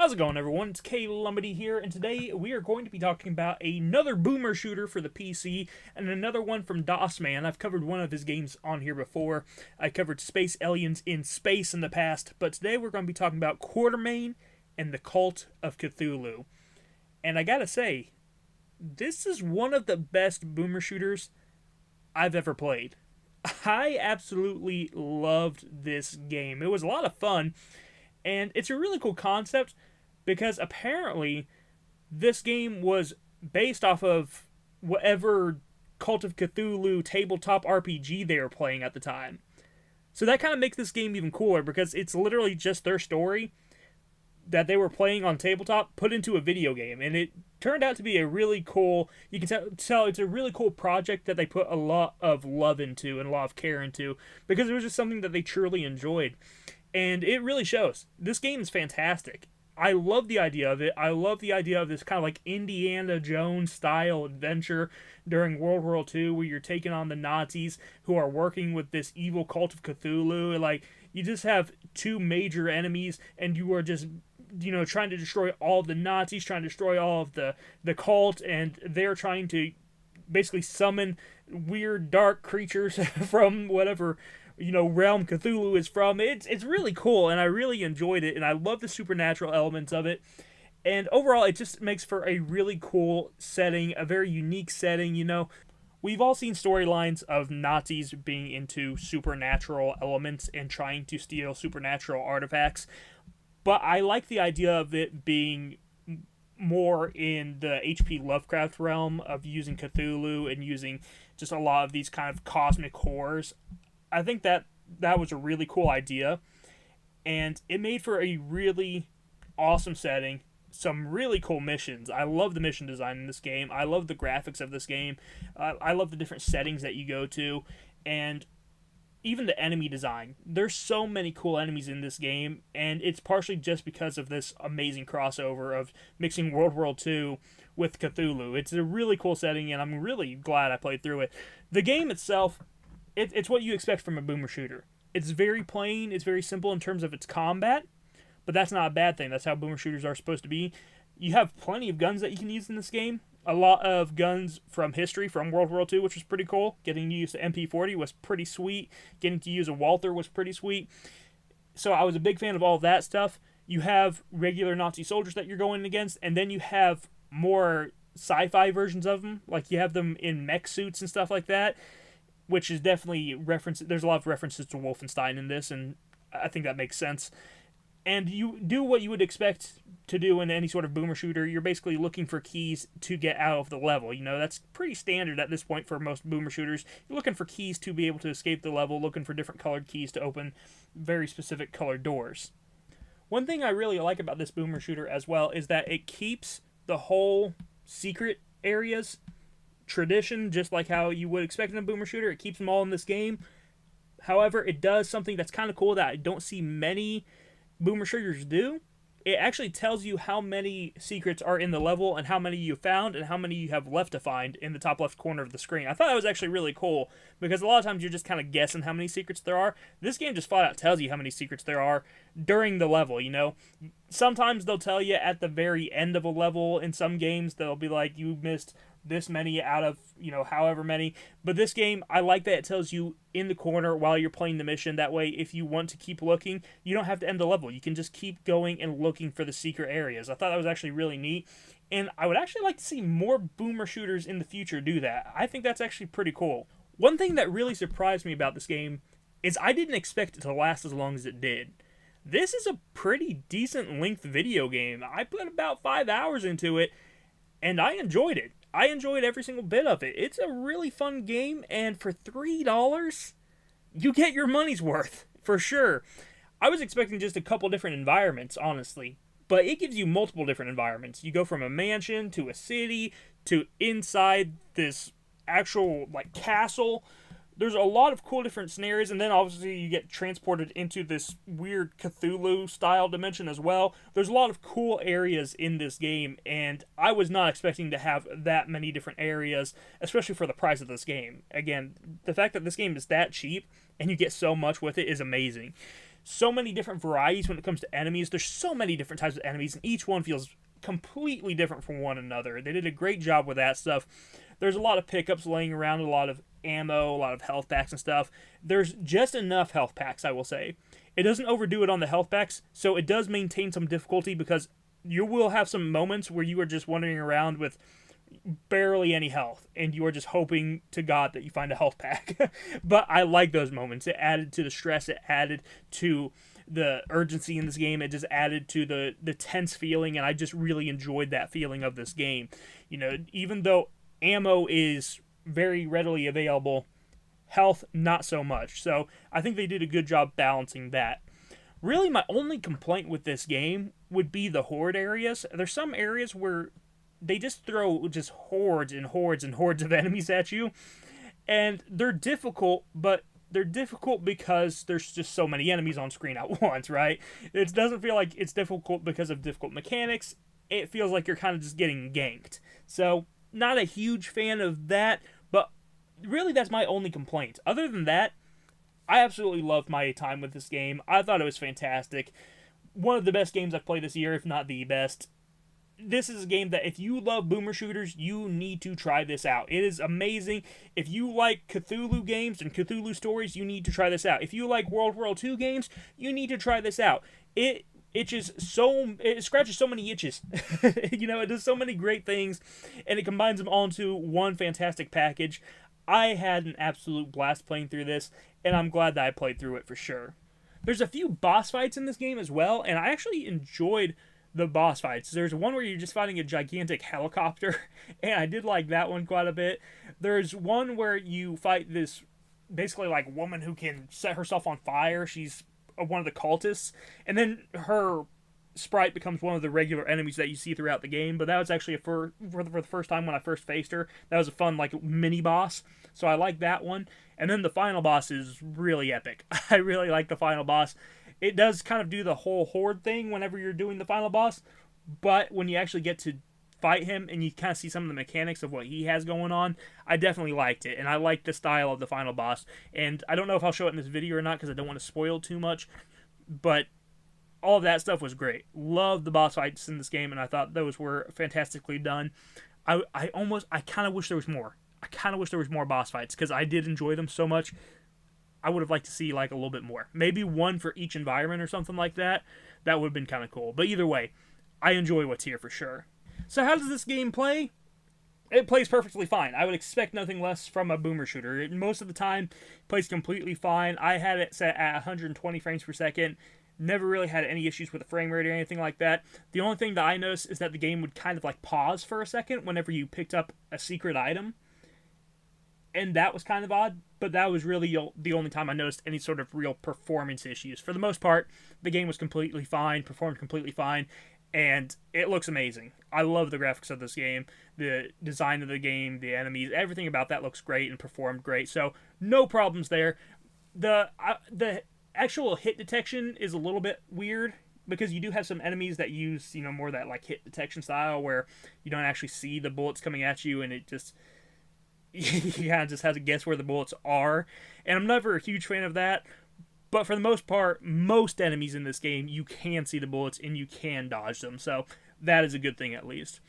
How's it going, everyone? It's K Lumity here, and today we are going to be talking about another boomer shooter for the PC and another one from DOSman. I've covered one of his games on here before. I covered Space Aliens in Space in the past, but today we're going to be talking about Quartermain and the Cult of Cthulhu. And I gotta say, this is one of the best boomer shooters I've ever played. I absolutely loved this game. It was a lot of fun, and it's a really cool concept because apparently this game was based off of whatever Cult of Cthulhu tabletop RPG they were playing at the time. So that kind of makes this game even cooler because it's literally just their story that they were playing on tabletop put into a video game, and it turned out to be a really cool, you can tell it's a really cool project that they put a lot of love into and a lot of care into because it was just something that they truly enjoyed, and it really shows. This game is fantastic. I love the idea of it. I love the idea of this kind of like Indiana Jones style adventure during World War II where you're taking on the Nazis who are working with this evil cult of Cthulhu, and like you just have two major enemies and you are just trying to destroy all of the Nazis, trying to destroy all of the cult, and they're trying to basically summon weird dark creatures from whatever realm Cthulhu is from. It's really cool, and I really enjoyed it, and I love the supernatural elements of it. And overall, it just makes for a really cool setting, a very unique setting. We've all seen storylines of Nazis being into supernatural elements and trying to steal supernatural artifacts, but I like the idea of it being more in the H.P. Lovecraft realm of using Cthulhu and using just a lot of these kind of cosmic horrors. I think that was a really cool idea, and it made for a really awesome setting, some really cool missions. I love the mission design in this game. I love the graphics of this game. I love the different settings that you go to, and even the enemy design. There's so many cool enemies in this game, and it's partially just because of this amazing crossover of mixing World War II with Cthulhu. It's a really cool setting, and I'm really glad I played through it. The game itself, it's what you expect from a boomer shooter. It's very plain, it's very simple in terms of its combat, but that's not a bad thing. That's how boomer shooters are supposed to be. You have plenty of guns that you can use in this game. A lot of guns from history, from World War II, which was pretty cool. Getting to use the MP40 was pretty sweet. Getting to use a Walther was pretty sweet. So I was a big fan of all of that stuff. You have regular Nazi soldiers that you're going against, and then you have more sci-fi versions of them. Like you have them in mech suits and stuff like that, which is definitely there's a lot of references to Wolfenstein in this, and I think that makes sense. And you do what you would expect to do in any sort of boomer shooter. You're basically looking for keys to get out of the level. That's pretty standard at this point for most boomer shooters. You're looking for keys to be able to escape the level, looking for different colored keys to open very specific colored doors. One thing I really like about this boomer shooter as well is that it keeps the whole secret areas tradition, just like how you would expect in a boomer shooter. It keeps them all in this game. However, it does something that's kind of cool that I don't see many boomer shooters do. It actually tells you how many secrets are in the level and how many you found and how many you have left to find in the top left corner of the screen. I thought that was actually really cool because a lot of times you're just kind of guessing how many secrets there are. This game just flat out tells you how many secrets there are during the level. Sometimes they'll tell you at the very end of a level. In some games they'll be like, you missed this many out of however many, but this game, I like that it tells you in the corner while you're playing the mission. That way, if you want to keep looking, you don't have to end the level. You can just keep going and looking for the secret areas. I thought that was actually really neat, and I would actually like to see more boomer shooters in the future do that. I think that's actually pretty cool. One thing that really surprised me about this game is I didn't expect it to last as long as it did. This is a pretty decent length video game. I put about 5 hours into it, and I enjoyed it. I enjoyed every single bit of it. It's a really fun game, and for $3, you get your money's worth, for sure. I was expecting just a couple different environments, honestly, but it gives you multiple different environments. You go from a mansion to a city to inside this actual, castle. There's a lot of cool different scenarios, and then obviously you get transported into this weird Cthulhu-style dimension as well. There's a lot of cool areas in this game, and I was not expecting to have that many different areas, especially for the price of this game. Again, the fact that this game is that cheap, and you get so much with it is amazing. so many different varieties when it comes to enemies. There's so many different types of enemies, and each one feels completely different from one another. They did a great job with that stuff. There's a lot of pickups laying around, a lot of ammo, a lot of health packs and stuff. There's just enough health packs, I will say. It doesn't overdo it on the health packs, so it does maintain some difficulty because you will have some moments where you are just wandering around with barely any health, and you are just hoping to God that you find a health pack. But I like those moments. It added to the stress. It added to the urgency in this game. It just added to the tense feeling, and I just really enjoyed that feeling of this game. You know, even though ammo is very readily available, health not so much. So I think they did a good job balancing that. Really, my only complaint with this game would be the horde areas. There's some areas where they just throw just hordes and hordes and hordes of enemies at you, and they're difficult, but they're difficult because there's just so many enemies on screen at once, right? It doesn't feel like it's difficult because of difficult mechanics. It feels like you're kind of just getting ganked. So, not a huge fan of that, but really that's my only complaint. Other than that, I absolutely loved my time with this game. I thought it was fantastic. One of the best games I've played this year, if not the best. This is a game that if you love boomer shooters, you need to try this out. It is amazing. If you like Cthulhu games and Cthulhu stories, you need to try this out. If you like World War II games, you need to try this out. It scratches so many itches. You know, it does so many great things, and it combines them all into one fantastic package. I had an absolute blast playing through this, and I'm glad that I played through it for sure. There's a few boss fights in this game as well, and I actually enjoyed the boss fights. There's one where you're just fighting a gigantic helicopter, and I did like that one quite a bit. There's one where you fight this basically like woman who can set herself on fire. She's one of the cultists, and then her sprite becomes one of the regular enemies that you see throughout the game. But that was actually for the first time when I first faced her. That was a fun like mini boss, so I like that one. And then the final boss is really epic. I really like the final boss. It does kind of do the whole horde thing whenever you're doing the final boss, but when you actually get to fight him and you kind of see some of the mechanics of what he has going on, I definitely liked it, and I like the style of the final boss. And I don't know if I'll show it in this video or not because I don't want to spoil too much, but all of that stuff was great. Loved the boss fights in this game, and I thought those were fantastically done. I kind of wish there was more. I kind of wish there was more boss fights because I did enjoy them so much. I would have liked to see like a little bit more. Maybe one for each environment or something like that. That would have been kind of cool. But either way, I enjoy what's here for sure. So how does this game play? It plays perfectly fine. I would expect nothing less from a boomer shooter. Most of the time, it plays completely fine. I had it set at 120 frames per second. Never really had any issues with the frame rate or anything like that. The only thing that I noticed is that the game would kind of like pause for a second whenever you picked up a secret item. And that was kind of odd, but that was really the only time I noticed any sort of real performance issues. For the most part, the game was completely fine, performed completely fine, and it looks amazing. I love the graphics of this game, the design of the game, the enemies, everything about that looks great and performed great, so no problems there. The actual hit detection is a little bit weird, because you do have some enemies that use, you know, more that like hit detection style, where you don't actually see the bullets coming at you, and it just... you kind of just have to guess where the bullets are, and I'm never a huge fan of that, but for the most part, most enemies in this game, you can see the bullets and you can dodge them, so that is a good thing at least.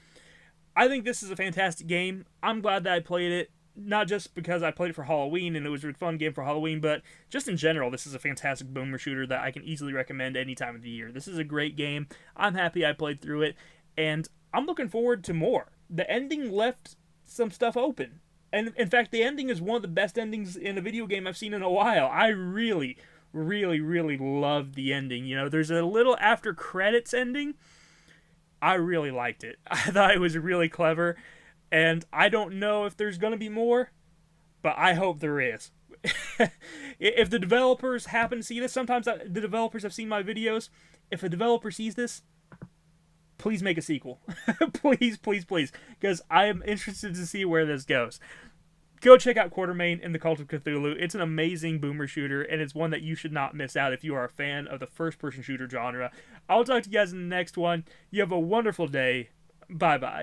I think this is a fantastic game. I'm glad that I played it, not just because I played it for Halloween and it was a fun game for Halloween, but just in general, this is a fantastic boomer shooter that I can easily recommend any time of the year. This is a great game. I'm happy I played through it, and I'm looking forward to more. The ending left some stuff open. And in fact, the ending is one of the best endings in a video game I've seen in a while. I really, really, really loved the ending. You know, there's a little after credits ending. I really liked it. I thought it was really clever. And I don't know if there's going to be more, but I hope there is. If the developers happen to see this, sometimes the developers have seen my videos. If a developer sees this, please make a sequel. Please, please, please. Because I am interested to see where this goes. Go check out Quartermain in the Cult of Cthulhu. It's an amazing boomer shooter, and it's one that you should not miss out if you are a fan of the first-person shooter genre. I'll talk to you guys in the next one. You have a wonderful day. Bye-bye.